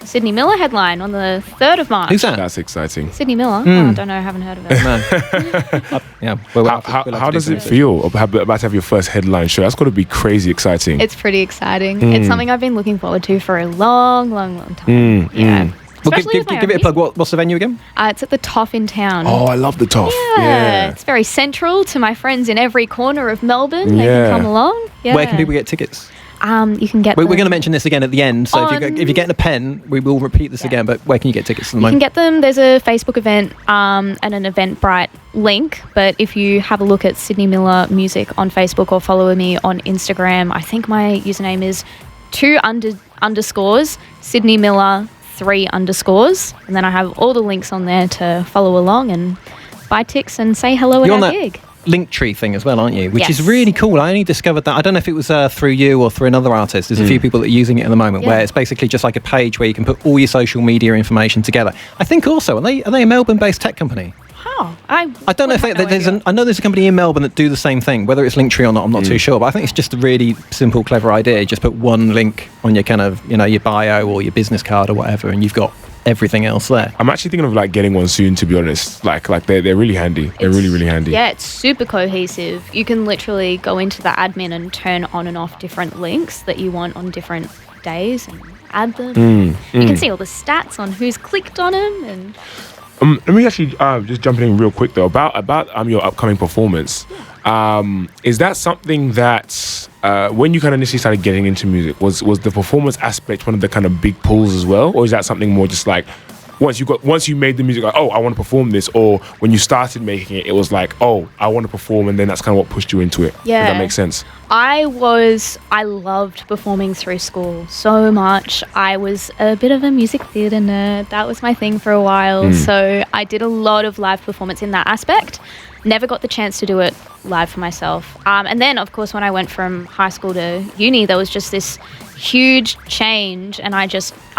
Sydney Miller headline on the 3rd of March. Who's that? That's exciting. Sydney Miller? Oh, I don't know, I haven't heard of it. Yeah. How does it feel about to have your first headline show? That's got to be crazy exciting. It's pretty exciting. It's something I've been looking forward to for a long, long, long time. Yeah. Well, Especially with my give own it a plug. What's the venue again? It's at the Toff in town. Oh, I love the Toff. Yeah. It's very central to my friends in every corner of Melbourne. They Yeah. can come along. Yeah. Where can people get tickets? You can get We're them. going to mention this again at the end. So if you're getting a pen, we will repeat this again. But where can you get tickets at the You can moment? get them. There's a Facebook event and an Eventbrite link. But if you have a look at Sydney Miller Music on Facebook or follow me on Instagram, I think my username is 2 underscores Sydney Miller 3 underscores, and then I have all the links on there to follow along and buy ticks and say hello You're at on our that gig. Linktree thing as well, aren't you? Which is Yes. really cool. I only discovered that. I don't know if it was through you or through another artist. There's a few people that are using it at the moment, Yeah. where it's basically just like a page where you can put all your social media information together. I think also, are they a Melbourne-based tech company? How? I don't know if I know there's a company in Melbourne that do the same thing. Whether it's Linktree or not, I'm not too sure. But I think it's just a really simple, clever idea. Just put one link on your kind of, your bio or your business card or whatever, and you've got everything else there. I'm actually thinking of like getting one soon, to be honest. Like they're really handy. They're really, really handy. Yeah, it's super cohesive. You can literally go into the admin and turn on and off different links that you want on different days and add them. You can see all the stats on who's clicked on them. And Let me actually just jump in real quick though about your upcoming performance. Is that something that when you kind of initially started getting into music, was the performance aspect one of the kind of big pulls as well, or is that something more just like once you made the music, like, oh, I want to perform this, or when you started making it, it was like, oh, I want to perform, and then that's kind of what pushed you into it? Yeah. Does that make sense? I loved performing through school so much. I was a bit of a music theatre nerd. That was my thing for a while. So I did a lot of live performance in that aspect. Never got the chance to do it live for myself. And then, of course, when I went from high school to uni, there was just this huge change, and I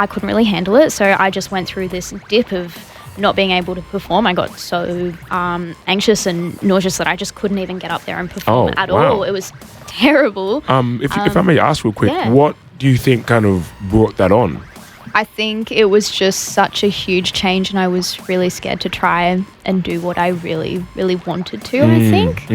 couldn't really handle it. So I just went through this dip of not being able to perform. I got so anxious and nauseous that I just couldn't even get up there and perform at all. It was terrible. If I may ask real quick, yeah. what do you think kind of brought that on? I think it was just such a huge change, and I was really scared to try and do what I really, really wanted to, I think.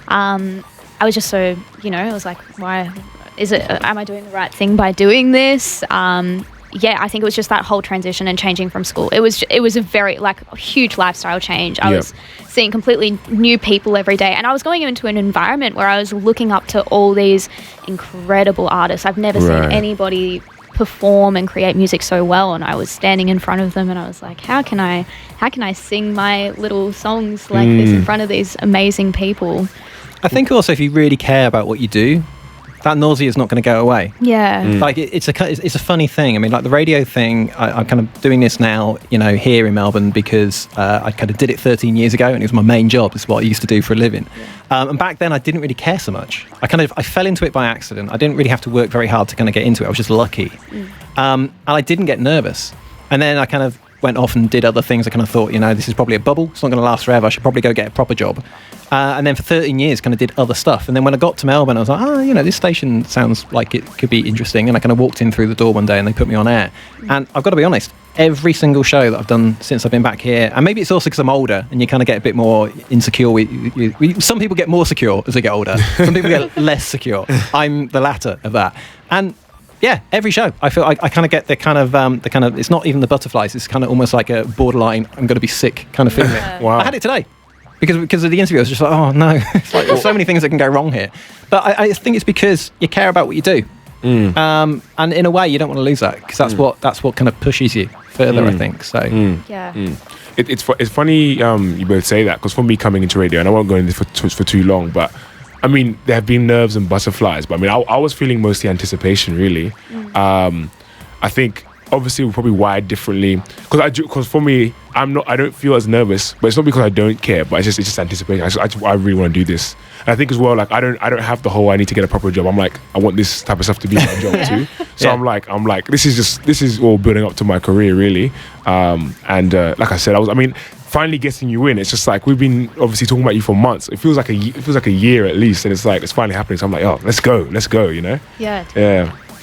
I was just so, I was like, why am I doing the right thing by doing this? I think it was just that whole transition and changing from school. It was a very a huge lifestyle change. I was seeing completely new people every day, and I was going into an environment where I was looking up to all these incredible artists. I've never seen anybody perform and create music so well, and I was standing in front of them and I was like, how can I sing my little songs like this in front of these amazing people? I think also if you really care about what you do, that nausea is not going to go away. Yeah. Like it's a funny thing. I mean, like the radio thing, I'm kind of doing this now, here in Melbourne because I kind of did it 13 years ago, and it was my main job. It's what I used to do for a living. And back then I didn't really care so much. I fell into it by accident. I didn't really have to work very hard to kind of get into it. I was just lucky. And I didn't get nervous. And then I kind of went off and did other things. I kind of thought, this is probably a bubble. It's not going to last forever. I should probably go get a proper job. And then for 13 years, kind of did other stuff. And then when I got to Melbourne, I was like, this station sounds like it could be interesting. And I kind of walked in through the door one day and they put me on air. And I've got to be honest, every single show that I've done since I've been back here, and maybe it's also because I'm older and you kind of get a bit more insecure. Some people get more secure as they get older. Some people get less secure. I'm the latter of that. And yeah, every show I feel I kind of get the kind of it's not even the butterflies. It's kind of almost like a borderline I'm going to be sick kind of feeling. Wow. I had it today because of the interview. I was just like, oh no, it's like there's so many things that can go wrong here. But I think it's because you care about what you do, and in a way you don't want to lose that because that's what kind of pushes you further. I think so. It's funny you both say that, because for me coming into radio, and I won't go into this for too long, but I mean, there have been nerves and butterflies, but I mean, I was feeling mostly anticipation, really. I think, obviously, we're probably wired differently. Because for me, I don't feel as nervous, but it's not because I don't care, but it's just anticipation. I really want to do this. And I think as well, like, I don't have the whole I need to get a proper job. I'm like, I want this type of stuff to be my job too. So I'm like, this is all building up to my career, really. Like I said, finally getting you in, it's just like we've been obviously talking about you for months. It feels like a year at least, and it's like it's finally happening. So I'm like, oh, let's go, Yeah. yeah.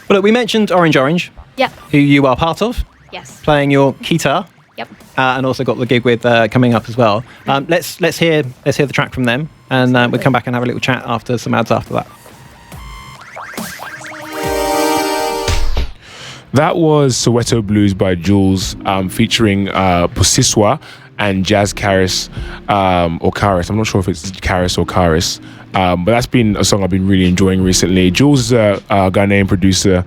Well, look, we mentioned Orange, Yeah. who you are part of. Yes. playing your guitar. Yep. And also got the gig with coming up as well. Let's hear the track from them, and we'll come back and have a little chat after some ads after that. That was Soweto Blues by Jules, featuring Pusiswa and Jazz Karis, or Karis. I'm not sure if it's Karis or Karis. But that's been a song I've been really enjoying recently. Jules is a Ghanaian producer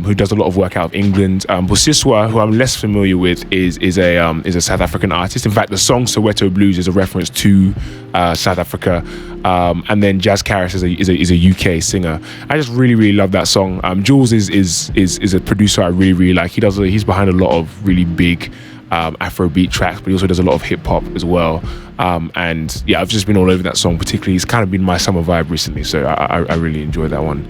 who does a lot of work out of England. Pusiswa, who I'm less familiar with, is a South African artist. In fact, the song Soweto Blues is a reference to South Africa. And then Jazz Karis is a UK singer. I just really love that song. Jules is a producer I really like. He's behind a lot of really big Afrobeat tracks, but he also does a lot of hip hop as well. And yeah, I've just been all over that song. Particularly, it's kind of been my summer vibe recently, so I really enjoyed that one.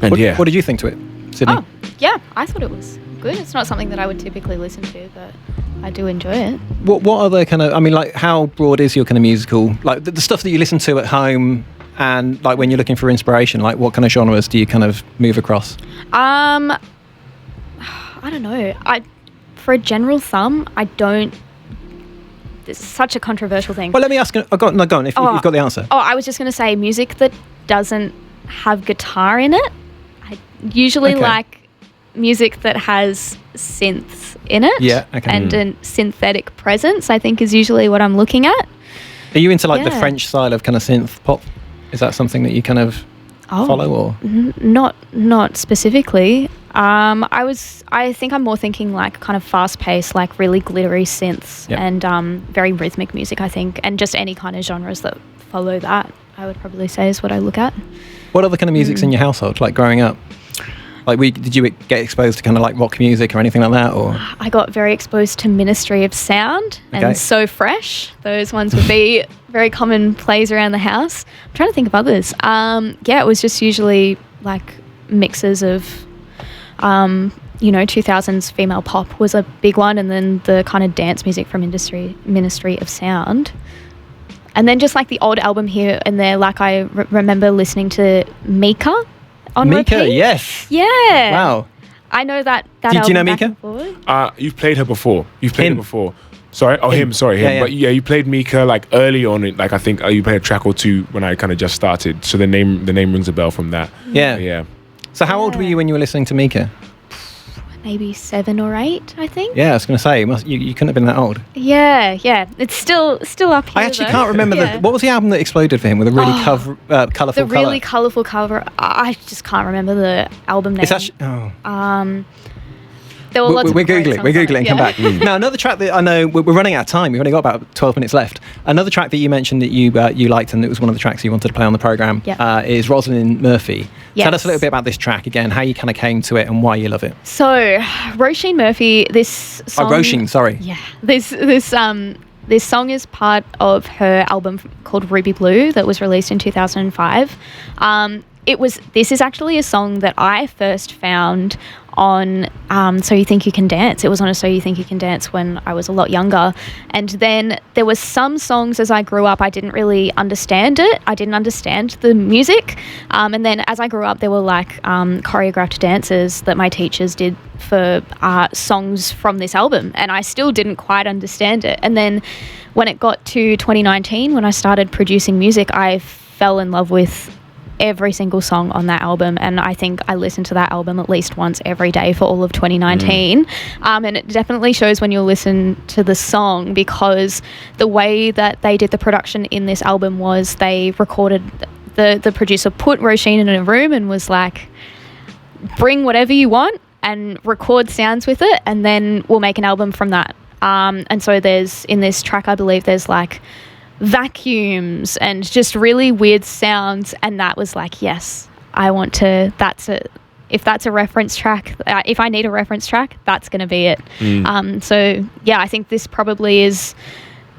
What did you think to it, Sydney? Oh, yeah, I thought it was good. It's not something that I would typically listen to, but I do enjoy it. What other kind of? I mean, like, how broad is your kind of musical? Like the stuff that you listen to at home, and like when you're looking for inspiration, like what kind of genres do you kind of move across? I don't know. For a general thumb, I don't. It's such a controversial thing. Well, let me ask. Go on. If you've got the answer. Oh, I was just going to say music that doesn't have guitar in it. I usually like music that has synths in it. Yeah. Okay. And a synthetic presence, I think, is usually what I'm looking at. Are you into like the French style of kind of synth pop? Is that something that you kind of follow, or not specifically? I think I'm more thinking like kind of fast-paced, like really glittery synths and very rhythmic music, I think, and just any kind of genres that follow that, I would probably say is what I look at. What other kind of music's in your household, like growing up? Like, did you get exposed to kind of like rock music or anything like that, or? I got very exposed to Ministry of Sound and So Fresh. Those ones would be very common plays around the house. I'm trying to think of others. It was just usually like mixes of 2000s female pop was a big one, and then the kind of dance music from Ministry of Sound, and then just like the old album here and there. Like I remember listening to Mika on repeat. Yes. Yeah. Wow. I know that Do album you know back Mika? and forward. You've played her before. Him. Sorry. Oh, him. Sorry, him. Yeah. But yeah, you played Mika like early on. Like I think you played a track or two when I kind of just started. So the name rings a bell from that. Yeah. Yeah. So how old were you when you were listening to Mika? Maybe 7 or 8, I think. Yeah, I was going to say, you couldn't have been that old. Yeah. It's still up here. I actually can't remember what was the album that exploded for him with a really colourful The really colourful cover. I just can't remember the album name. It's actually. There were lots of We're great googling. songs We're on it, googling. yeah. Come back. Now, another track that I know we're running out of time. We've only got about 12 minutes left. Another track that you mentioned that you liked, and it was one of the tracks you wanted to play on the program, is Rosalind Murphy. Yes. Tell us a little bit about this track again, how you kind of came to it, and why you love it. So, Roisin Murphy, this song. Roisin, sorry. Yeah, this song is part of her album called Ruby Blue that was released in 2005. This is actually a song that I first found on So You Think You Can Dance. It was on a So You Think You Can Dance when I was a lot younger. And then there were some songs as I grew up, I didn't really understand it. I didn't understand the music. And then as I grew up, there were like choreographed dances that my teachers did for songs from this album. And I still didn't quite understand it. And then when it got to 2019, when I started producing music, I fell in love with every single song on that album, and I think I listened to that album at least once every day for all of 2019. And it definitely shows when you listen to the song, because the way that they did the production in this album was they recorded, the producer put Roisin in a room and was like, bring whatever you want and record sounds with it, and then we'll make an album from that. And so there's, in this track, I believe there's like vacuums and just really weird sounds, and that was like, yes, I want to, if that's a reference track, if I need a reference track, that's going to be it. So yeah, I think this probably is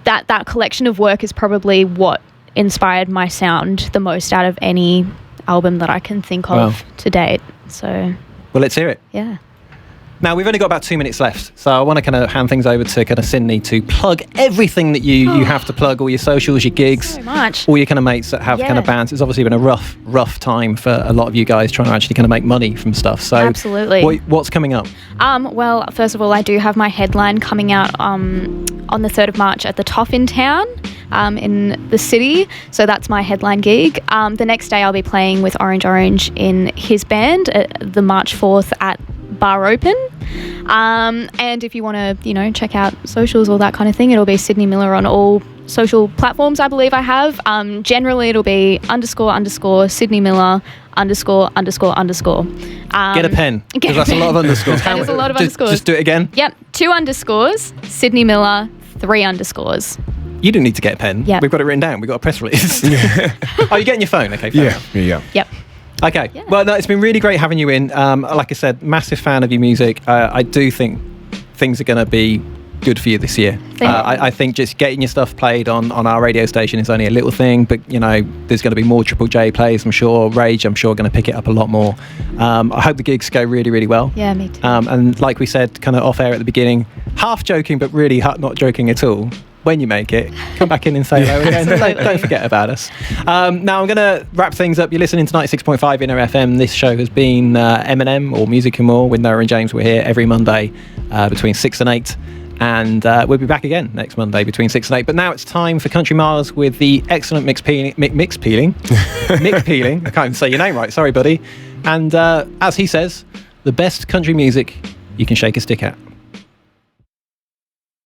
that collection of work is probably what inspired my sound the most out of any album that I can think of to date. So well, let's hear it. Yeah. Now, we've only got about 2 minutes left, so I want to kind of hand things over to kind of Sydney to plug everything that you have to plug, all your socials, your gigs, So much. all your kind of mates that have kind of bands. It's obviously been a rough time for a lot of you guys trying to actually kind of make money from stuff. So Absolutely. What's coming up? Well, first of all, I do have my headline coming out on the 3rd of March at the Toff in Town. In the city, so that's my headline gig. The next day I'll be playing with Orange in his band the March 4th at Bar Open. And if you want to, check out socials, all that kind of thing, it'll be Sydney Miller on all social platforms, I believe I have. Generally, it'll be _ Sydney Miller _ Get a pen, because that's a lot of underscores. That is a lot of underscores. Just do it again. Yep, 2 underscores, Sydney Miller, 3 underscores. You didn't need to get a pen. Yeah. We've got it written down. We've got a press release. Oh, you're getting your phone? Okay, fair enough. Yeah. Yep. Okay. Yeah. Well, no, it's been really great having you in. Like I said, massive fan of your music. I do think things are going to be good for you this year. I think just getting your stuff played on our radio station is only a little thing, but there's going to be more Triple J plays, I'm sure. Rage, I'm sure, going to pick it up a lot more. I hope the gigs go really, really well. Yeah, me too. And like we said, kind of off air at the beginning, half joking, but really not joking at all. When you make it, come back in and say hello again. Don't forget about us. Now I'm going to wrap things up. You're listening to 96.5 Inner FM. This show has been M&M, or Music and More, with Noah and James. We're here every Monday between 6 and 8. And we'll be back again next Monday between 6 and 8. But now it's time for Country Miles with the excellent Mick Peeling. I can't even say your name right. Sorry, buddy. And as he says, the best country music you can shake a stick at.